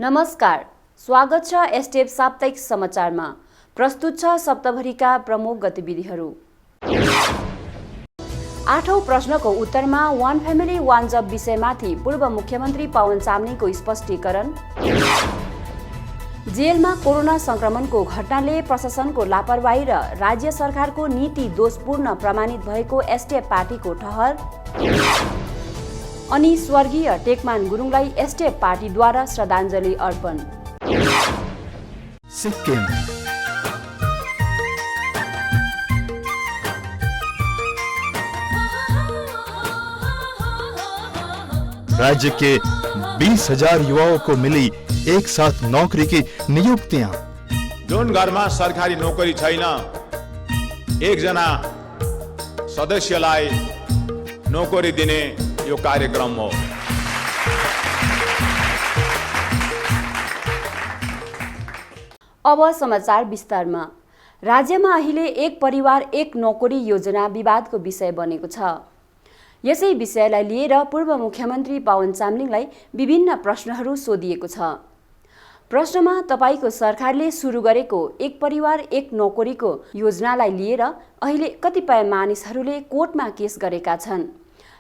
नमस्कार, स्वागत छ एसटिएफ साप्ताहिक समाचारमा। प्रस्तुत छ सप्ताहभरिका प्रमुख गतिविधिहरू। 8औं प्रश्नको उत्तरमा वान फ्यामिली वान जब विषयमाथि पूर्व मुख्यमन्त्री पवन चामलिङको स्पष्टीकरण। जेलमा कोरोना संक्रमणको घटनाले प्रशासनको लापरवाही र राज्य सरकारको नीति दोषपूर्ण प्रमाणित भएको एसटिएफ पार्टीको ठहर। अनि स्वर्गीय टेकमान गुरुङलाई एसटिएफ पार्टीद्वारा श्रद्धाञ्जली अर्पण। सिक्किम राज्य के 20,000 युवाओं को मिली एक साथ नौकरी की नियुक्तियां। जुन घरमा सरकारी नोकरी छैन, एकजना सदस्यलाई नोकरी दिने यो कार्यक्रम हो। अब समाचार विस्तारमा। राज्यमा अहिले एक परिवार एक नोकरी योजना विवादको विषय बनेको छ। यसै विषयलाई लिएर पूर्व मुख्यमन्त्री पवन चामलिङलाई विभिन्न प्रश्नहरू सोधिएको छ। प्रश्नमा तपाईको सरकारले सुरु गरेको एक परिवार एक नोकरीको योजनालाई लिएर अहिले कतिपय मानिसहरूले कोर्टमा केस गरेका छन्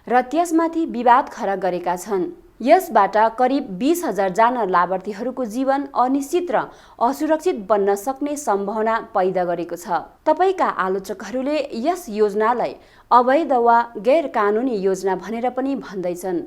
र त्यसमाथि विवाद खडा गरेका छन्। यसबाट करिब 20,000 जना लाभार्थीहरूको जीवन अनिश्चित र असुरक्षित बन्न सक्ने सम्भावना पैदा गरेको छ। तपाईका आलोचकहरूले यस योजनालाई अवैध वा गैर कानुनी योजना भनेर पनि भन्दैछन्।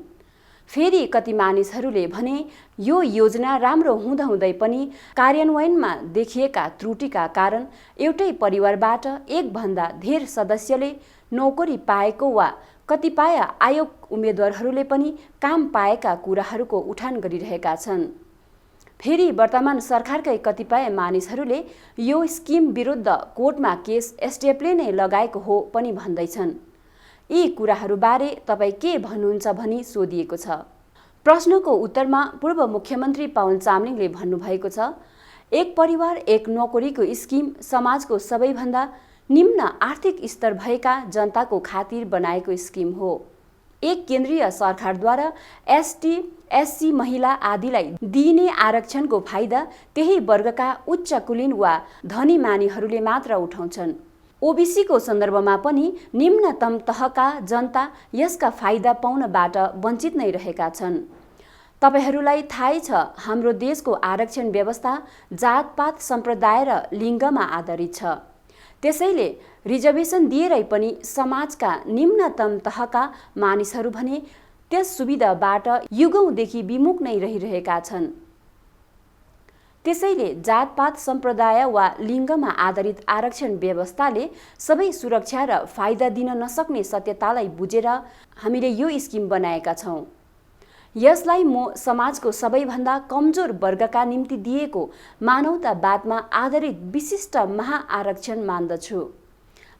फेरि कति मानिसहरूले भने यो योजना राम्रो हुँदाहुँदै पनि कार्यान्वयनमा देखिएका त्रुटिका कारण एउटै परिवारबाट एक भन्दा धेर सदस्यले नोकरी पाएको वा कतिपय आयोग उम्मेदवारहरूले पनि काम पाएका कुराहरूको उठान गरिरहेका छन्। फेरि वर्तमान सरकारकै कतिपय मानिसहरूले यो स्किम विरुद्ध कोर्टमा केस एसटिएफले नै लगाएको हो पनि भन्दैछन्। यी कुराहरूबारे तपाईँ के भन्नुहुन्छ भनी सोधिएको छ। प्रश्नको उत्तरमा पूर्व मुख्यमन्त्री पवन चामलिङले भन्नुभएको छ, एक परिवार एक नोकरीको स्किम समाजको सबैभन्दा निम्न आर्थिक स्तर भएका जनताको खातिर बनाएको स्किम हो। एक केन्द्रीय सरकारद्वारा एसटी, एससी, महिला आदिलाई दिइने आरक्षणको फाइदा त्यही वर्गका उच्च कुलीन वा धनी मानिसहरूले मात्र उठाउँछन्। ओबीसीको सन्दर्भमा पनि निम्नतम तहका जनता यसका फाइदा पाउनबाट वञ्चित नै रहेका छन्। तपाईहरूलाई थाहै छ, हाम्रो देशको आरक्षण व्यवस्था जातपात, सम्प्रदाय र लिङ्गमा आधारित छ। त्यसैले रिजर्भेसन दिएरै पनि समाजका निम्नतम तहका मानिसहरू भने त्यस सुविधाबाट युगौंदेखि विमुख नै रहिरहेका छन्। त्यसैले जातपात, सम्प्रदाय वा लिङ्गमा आधारित आरक्षण व्यवस्थाले सबै सुरक्षा र फाइदा दिन नसक्ने सत्यतालाई बुझेर हामीले यो स्किम बनाएका छौँ। यसलाई म समाजको सबैभन्दा कमजोर वर्गका निम्ति दिएको मानवतावादमा आधारित विशिष्ट महाआरक्षण मान्दछु।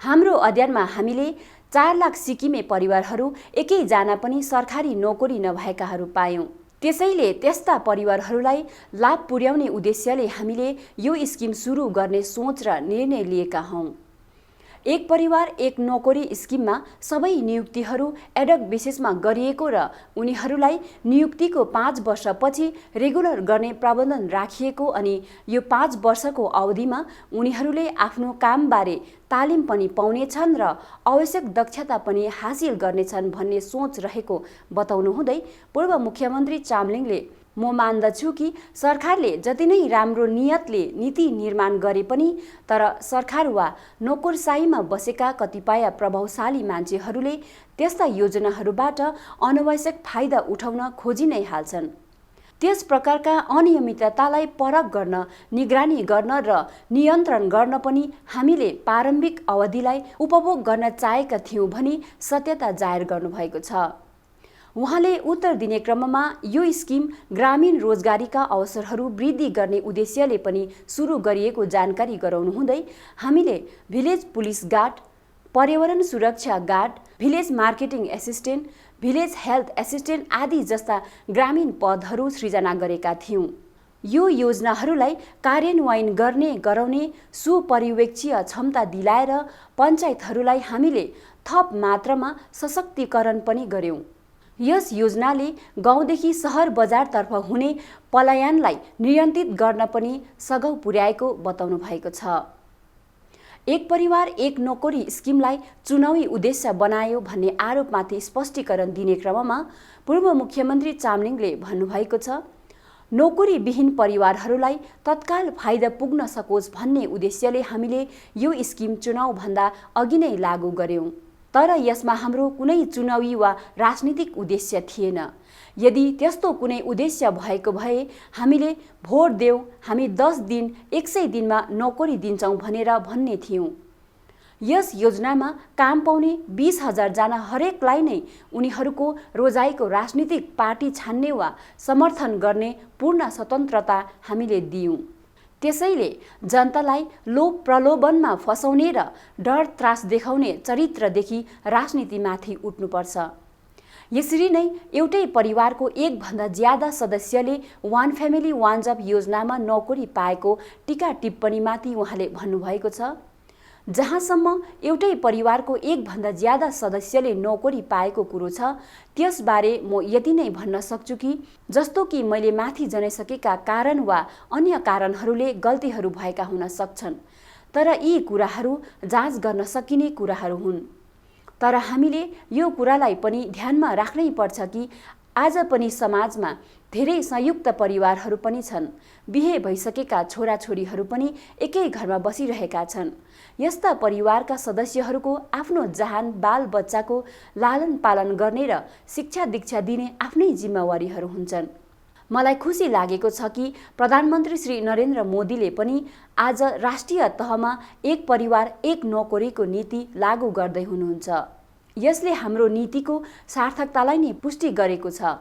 हाम्रो अध्ययनमा हामीले 4 लाख सिक्किमे परिवारहरू एकैजना पनि सरकारी नोकरी नभएकाहरू पायौँ। त्यसैले त्यस्ता परिवारहरूलाई लाभ पुर्याउने उद्देश्यले हामीले यो स्किम सुरु गर्ने सोच र निर्णय लिएका हौँ। एक परिवार एक नोकरी स्किममा सबै नियुक्तिहरू एडक बेसिसमा गरिएको र उनीहरूलाई नियुक्तिको 5 वर्षपछि रेगुलर गर्ने प्रावधान राखिएको अनि यो 5 वर्षको अवधिमा उनीहरूले आफ्नो कामबारे तालिम पनि पाउनेछन् र आवश्यक दक्षता पनि हासिल गर्नेछन् भन्ने सोच रहेको बताउनु हुँदै पूर्व मुख्यमन्त्री चामलिङले म मान्दछु कि सरकारले जति नै राम्रो नियतले नीति निर्माण गरे पनि तर सरकार वा नोकरशाहीमा बसेका कतिपय प्रभावशाली मान्छेहरूले त्यस्ता योजनाहरूबाट अनावश्यक फाइदा उठाउन खोजि नै हाल्छन्। त्यस प्रकारका अनियमिततालाई परख गर्न, निगरानी गर्न र नियन्त्रण गर्न पनि हामीले प्रारम्भिक अवधिलाई उपभोग गर्न चाहेका थियौँ भनी सत्यता जाहेर गर्नुभएको छ। उहाँले उत्तर दिने क्रममा यो स्किम ग्रामीण रोजगारीका अवसरहरू वृद्धि गर्ने उद्देश्यले पनि सुरु गरिएको जानकारी गराउनु हुँदै हामीले भिलेज पुलिस गार्ड, पर्यावरण सुरक्षा guard, village marketing assistant, village health assistant आदि जस्ता ग्रामीण पदहरू सृजना गरेका थियौँ। यो योजनाहरूलाई कार्यान्वयन गर्ने गराउने सुपर्यवेक्षीय क्षमता दिलाएर पञ्चायतहरूलाई हामीले थप मात्रामा सशक्तिकरण पनि गर्यौँ। यस योजनाले गाउँदेखि सहर बजारतर्फ हुने पलायनलाई नियन्त्रित गर्न पनि सघाउ पुर्याएको बताउनु भएको छ। एक परिवार एक नोकरी स्किमलाई चुनावी उद्देश्य बनायो भन्ने आरोपमाथि स्पष्टीकरण दिने क्रममा पूर्व मुख्यमन्त्री चामलिङले भन्नुभएको छ, नोकरी विहीन परिवारहरूलाई तत्काल फाइदा पुग्न सकोस् भन्ने उद्देश्यले हामीले यो स्किम चुनावभन्दा अघि नै लागू गर्यौं। तर यसमा हाम्रो कुनै चुनावी वा राजनीतिक उद्देश्य थिएन। यदि त्यस्तो कुनै उद्देश्य भएको भए हामीले भोट देऊ, हामी 10 दिन 100 दिनमा नोकरी दिन्छौं भनेर भन्ने थियौं। यस योजनामा काम पाउने 20,000 जना हरेकलाई नै उनीहरूको रोजाइको राजनीतिक पार्टी छान्ने वा समर्थन गर्ने पूर्ण स्वतन्त्रता हामीले दियौं। त्यसैले जनतालाई लोभ प्रलोभनमा फसाउने र डर त्रास देखाउने चरित्रदेखि राजनीतिमाथि उठ्नुपर्छ। यसरी नै एउटै परिवारको एक भन्दा ज्यादा सदस्यले वान फ्यामिली वान जब योजनामा नोकरी पाएको टीका टिप्पणीमाथि उहाँले भन्नुभएको छ, जहाँसम्म एउटै परिवारको एक भन्दा ज्यादा सदस्यले नोकरी पाएको कुरो छ, त्यसबारे म यति नै भन्न सक्छु कि जस्तो कि मैले माथि जनाइसकेका कारण वा अन्य कारणहरूले गल्तीहरू भएका हुन सक्छन्, तर यी कुराहरू जाँच गर्न सकिने कुराहरू हुन्। तर हामीले यो कुरालाई पनि ध्यानमा राख्नै पर्छ कि आज पनि समाजमा धेरै संयुक्त परिवारहरू पनि छन्। बिहे भइसकेका छोराछोरीहरू पनि एकै घरमा बसिरहेका छन्। यस्ता परिवारका सदस्यहरूको आफ्नो जहान बाल बच्चाको लालन पालन गर्ने र शिक्षा दीक्षा दिने आफ्नै जिम्मेवारीहरू हुन्छन्। मलाई खुसी लागेको छ कि प्रधानमन्त्री श्री नरेन्द्र मोदीले पनि आज राष्ट्रिय तहमा एक परिवार एक नोकरीको नीति लागू गर्दै हुनुहुन्छ। यसले हाम्रो नीतिको सार्थकतालाई नै पुष्टि गरेको छ।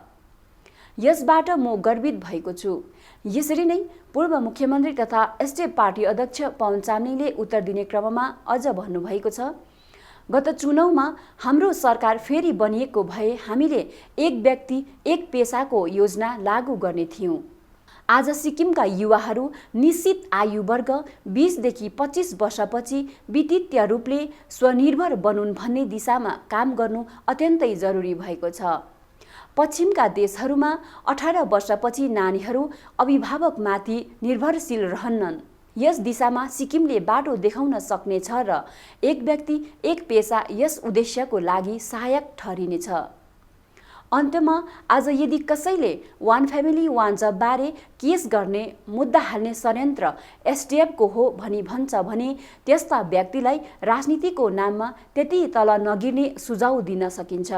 यसबाट म गर्वित भएको छु। यसरी नै पूर्व मुख्यमन्त्री तथा एसडिएफ पार्टी अध्यक्ष पवन चामलिङले उत्तर दिने क्रममा अझ भन्नुभएको छ, गत चुनावमा हाम्रो सरकार फेरि बनिएको भए हामीले एक व्यक्ति एक पेसाको योजना लागू गर्ने थियौं। आज सिक्किमका युवाहरू निश्चित आयु वर्ग 20 देखि 25 वर्षपछि वित्तीय रूपले स्वनिर्भर बनुन् भन्ने दिशामा काम गर्नु अत्यन्तै जरुरी भएको छ। पश्चिमका देशहरूमा 18 वर्षपछि नानीहरू अभिभावकमाथि निर्भरशील रहन्नन्। यस दिशामा सिक्किमले बाटो देखाउन सक्नेछ र एक व्यक्ति एक पेसा यस उद्देश्यको लागि सहायक ठहरिनेछ। अन्त्यमा आज यदि कसैले वान फ्यामिली वान जब बारे केस गर्ने मुद्दा हाल्ने षड्यन्त्र एसडिएफको हो भनी भन्छ भने त्यस्ता व्यक्तिलाई राजनीतिको नाममा त्यति तल नगिर्ने सुझाव दिन सकिन्छ।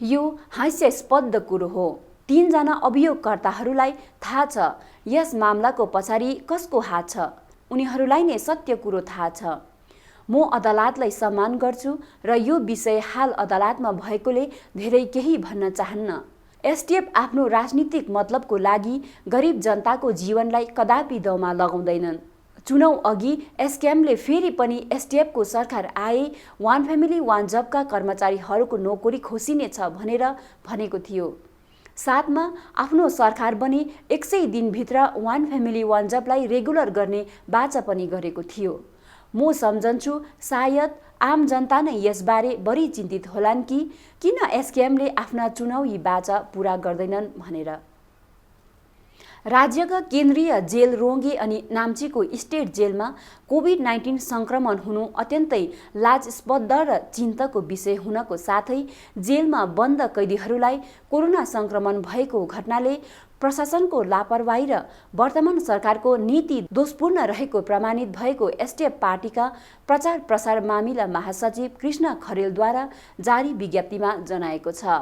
यो हास्यास्पद कुरो हो। 3 जना अभियोगकर्ताहरूलाई थाहा छ यस मामलाको पछाडि कसको हात छ। उनीहरूलाई नै सत्य कुरो थाहा छ। म अदालतलाई सम्मान गर्छु र यो विषय हाल अदालतमा भएकोले धेरै केही भन्न चाहन्न। एसडिएफ आफ्नो राजनीतिक मतलबको लागि गरिब जनताको जीवनलाई कदापि दाउमा लगाउँदैनन्। चुनाव अघि एसकेएमले फेरि पनि एसडिएफको सरकार आए वान फ्यामिली वान जबका कर्मचारीहरूको नोकरी खोसिनेछ भनेर भनेको थियो। साथमा आफ्नो सरकार बने 100 दिनभित्र वान फ्यामिली वान जबलाई रेगुलर गर्ने बाचा पनि गरेको थियो। म सम्झन्छु सायद आम जनता नै यसबारे बढी चिन्तित होलान् कि किन एसकेएमले आफ्ना चुनावी बाचा पूरा गर्दैनन् भनेर। राज्यका केन्द्रीय जेल रोङ्गे अनि नाम्चीको स्टेट जेलमा कोभिड-19 संक्रमण हुनु अत्यन्तै लाजस्पद र चिन्ताको विषय हुनको साथै जेलमा बन्द कैदीहरूलाई कोरोना संक्रमण भएको घटनाले प्रशासनको लापरवाही र वर्तमान सरकारको नीति दोषपूर्ण रहेको प्रमाणित भएको एसडिएफ पार्टीका प्रचार प्रसार मामिला महासचिव कृष्ण खरेलद्वारा जारी विज्ञप्तिमा जनाएको छ।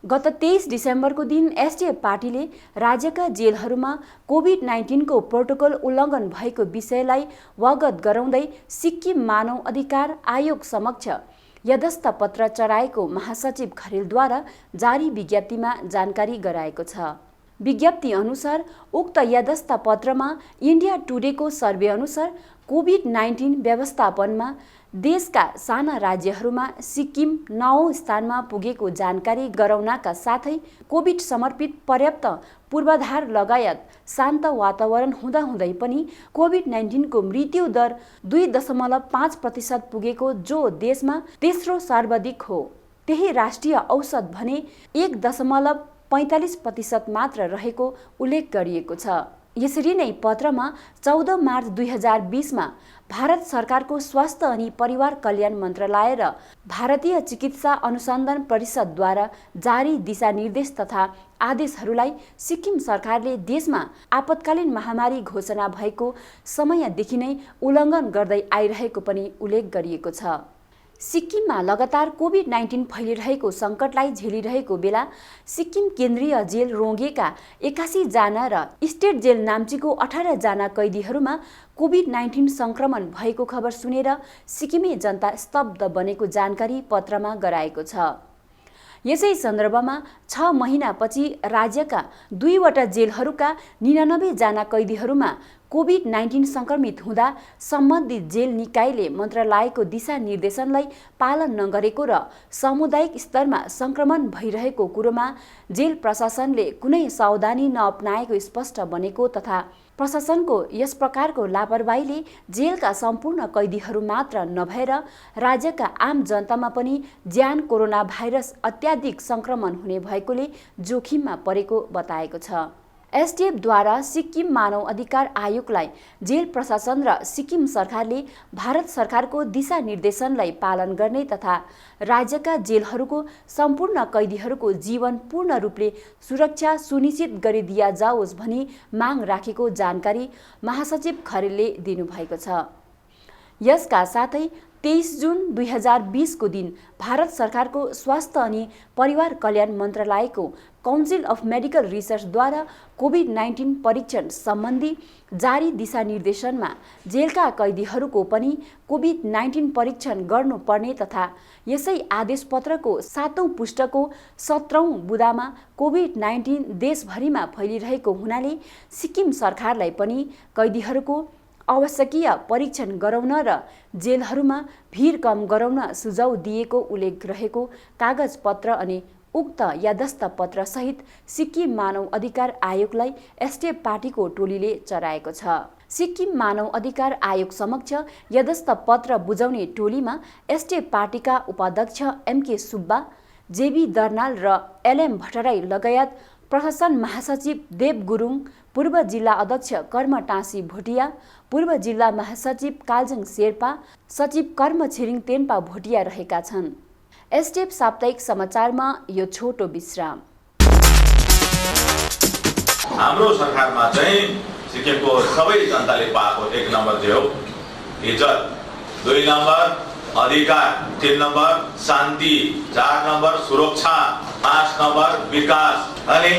गत 23 डिसेम्बरको दिन एसडिएफ पार्टीले राज्यका जेलहरूमा कोभिड-19 को प्रोटोकल उल्लङ्घन भएको विषयलाई अवगत गराउँदै सिक्किम मानव अधिकार आयोग समक्ष यथास्थ पत्र चढाएको महासचिव खरेलद्वारा जारी विज्ञप्तिमा जानकारी गराएको छ। विज्ञप्ति अनुसार उक्त यथास्थ पत्रमा इन्डिया टुडेको सर्वे अनुसार कोभिड-19 व्यवस्थापनमा देशका साना राज्यहरूमा सिक्किम 9औं स्थानमा पुगेको जानकारी गराउनका साथै कोभिड समर्पित पर्याप्त पूर्वाधार लगायत शान्त वातावरण हुँदाहुँदै पनि कोभिड-19 को मृत्यु दर 2.5% पुगेको जो देशमा तेस्रो सर्वाधिक हो। त्यही राष्ट्रिय औसत भने 1.45% मात्र रहेको उल्लेख गरिएको छ। यसरी नै पत्रमा 14 मार्च 2020मा भारत सरकारको स्वास्थ्य अनि परिवार कल्याण मन्त्रालय र भारतीय चिकित्सा अनुसन्धान परिषदद्वारा जारी दिशानिर्देश तथा आदेशहरूलाई सिक्किम सरकारले देशमा आपतकालीन महामारी घोषणा भएको समयदेखि नै उल्लङ्घन गर्दै आइरहेको पनि उल्लेख गरिएको छ। सिक्किममा लगातार कोभिड-19 फैलिरहेको सङ्कटलाई झेलिरहेको बेला सिक्किम केन्द्रीय जेल रोङ्गेका 81 जना र स्टेट जेल नाम्चीको 18 जना कैदीहरूमा कोभिड-19 सङ्क्रमण भएको खबर सुनेर सिक्किमे जनता स्तब्ध बनेको जानकारी पत्रमा गराएको छ। यसै सन्दर्भमा 6 महिनापछि राज्यका 2वटा जेलहरूका 99 जना कैदीहरूमा कोभिड-19 सङ्क्रमित हुँदा सम्बन्धित जेल निकायले मन्त्रालयको दिशानिर्देशनलाई पालन नगरेको र सामुदायिक स्तरमा सङ्क्रमण भइरहेको कुरोमा जेल प्रशासनले कुनै सावधानी नअपनाएको स्पष्ट बनेको तथा प्रशासनको यस प्रकारको लापरवाहीले जेलका सम्पूर्ण कैदीहरू मात्र नभएर राज्यका आम जनतामा पनि ज्यान कोरोना भाइरस अत्याधिक सङ्क्रमण हुने भएकोले जोखिममा परेको बताएको छ। एसटिएफद्वारा सिक्किम मानव अधिकार आयोगलाई जेल प्रशासन र सिक्किम सरकारले भारत सरकारको दिशानिर्देशनलाई पालन गर्ने तथा राज्यका जेलहरूको सम्पूर्ण कैदीहरूको जीवन पूर्ण रूपले सुरक्षा सुनिश्चित गरिदिया जाओस् भनी माग राखेको जानकारी महासचिव खरेलले दिनुभएको छ। यसका साथै 23 जुन 2020 को दिन भारत सरकारको स्वास्थ्य अनि परिवार कल्याण मन्त्रालयको काउन्सिल अफ मेडिकल रिसर्चद्वारा कोभिड-19 परीक्षण सम्बन्धी जारी दिशानिर्देशनमा जेलका कैदीहरूको पनि कोभिड-19 परीक्षण गर्नुपर्ने तथा यसै आदेश पत्रको 7औं पुष्टको 17औं बुँदामा कोभिड-19 देशभरिमा फैलिरहेको हुनाले सिक्किम सरकारलाई पनि कैदीहरूको आवश्यकीय परीक्षण गराउन र जेलहरूमा भिड कम गराउन सुझाव दिएको उल्लेख रहेको कागज पत्र अनि उक्त यादस्त पत्र सहित सिक्किम मानव अधिकार आयोगलाई एसटिएफ पार्टीको टोलीले चढाएको छ। सिक्किम मानव अधिकार आयोग समक्ष यादस्त पत्र बुझाउने टोलीमा एसटिएफ पार्टीका उपाध्यक्ष एमके सुब्बा, जेबी दर्नाल र एलएम भट्टराई लगायत प्रशासन महासचिव देव गुरुङ, पूर्व जिल्ला अध्यक्ष कर्म टाँसी भोटिया, पूर्व जिल्ला महासचिव कालजङ शेर्पा, सचिव कर्म छिरिङ तेन्पा भोटिया रहेका छन्। एसटिएफ साप्ताहिक समाचारमा यो छोटो विश्राम। हाम्रो सरकारमा चाहिँ सिक्किमको सबै जनताले पाएको 1 नम्बर जे हो इज्जत, 2 नम्बर अधिकार, 3 नम्बर शान्ति, 4 नम्बर सुरक्षा, 5 नम्बर विकास। अनि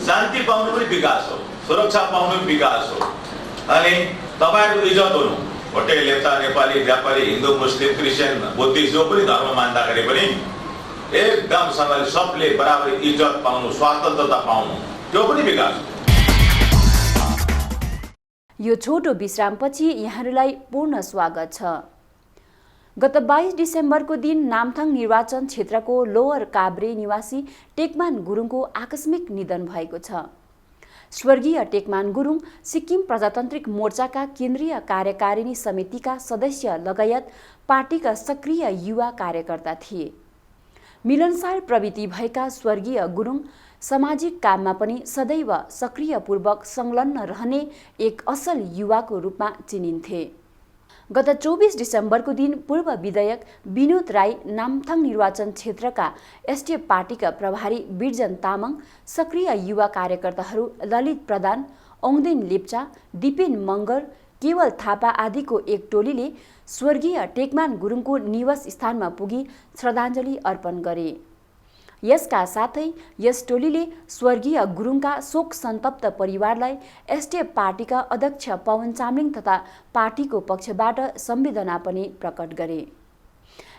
शान्ति पाउनु पनि विकास हो, सुरक्षा पाउनु पनि विकास हो। अनि तपाईहरुको इज्जत हुनु, भोटे, लेप्चा, नेपाली, व्यापारी, हिन्दू, मुस्लिम, क्रिस्चियन, बुद्धिस्ट जो पनि धर्म मान्दाखेरि पनि एकदम सबले बराबर इज्जत पाउनु, स्वतन्त्रता पाउनु, त्यो पनि विकास हो। यो छोटो विश्रामपछि यहाँहरूलाई पूर्ण स्वागत छ। गत 22 डिसेम्बरको दिन नामथाङ निर्वाचन क्षेत्रको लोअर काभ्रे निवासी टेकमान गुरुङको आकस्मिक निधन भएको छ। स्वर्गीय टेकमान गुरुङ सिक्किम प्रजातान्त्रिक मोर्चाका केन्द्रीय कार्यकारिणी समितिका सदस्य लगायत पार्टीका सक्रिय युवा कार्यकर्ता थिए। मिलनसार प्रवृत्ति भएका स्वर्गीय गुरुङ सामाजिक काममा पनि सदैव सक्रियपूर्वक संलग्न रहने एक असल युवाको रूपमा चिनिन्थे। गत 24 डिसेम्बरको दिन पूर्व विधायक विनोद राई, नामथाङ निर्वाचन क्षेत्रका एसटिएफ पार्टीका प्रभारी बिरजन तामाङ, सक्रिय युवा कार्यकर्ताहरू ललित प्रधान, ओङदेन लेप्चा, दिपेन मगर, केवल थापा आदिको एक टोलीले स्वर्गीय टेकमान गुरुङको निवास स्थानमा पुगी श्रद्धाञ्जली अर्पण गरे। यसका साथै यस टोलीले स्वर्गीय गुरुङका शोक सन्तप्त परिवारलाई एसटिएफ पार्टीका अध्यक्ष पवन चामलिङ तथा पार्टीको पक्षबाट संवेदना पनि प्रकट गरे।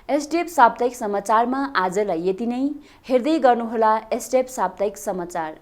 एसटिएफ साप्ताहिक समाचारमा आजलाई यति नै। हेर्दै गर्नुहोला एसटिएफ साप्ताहिक समाचार।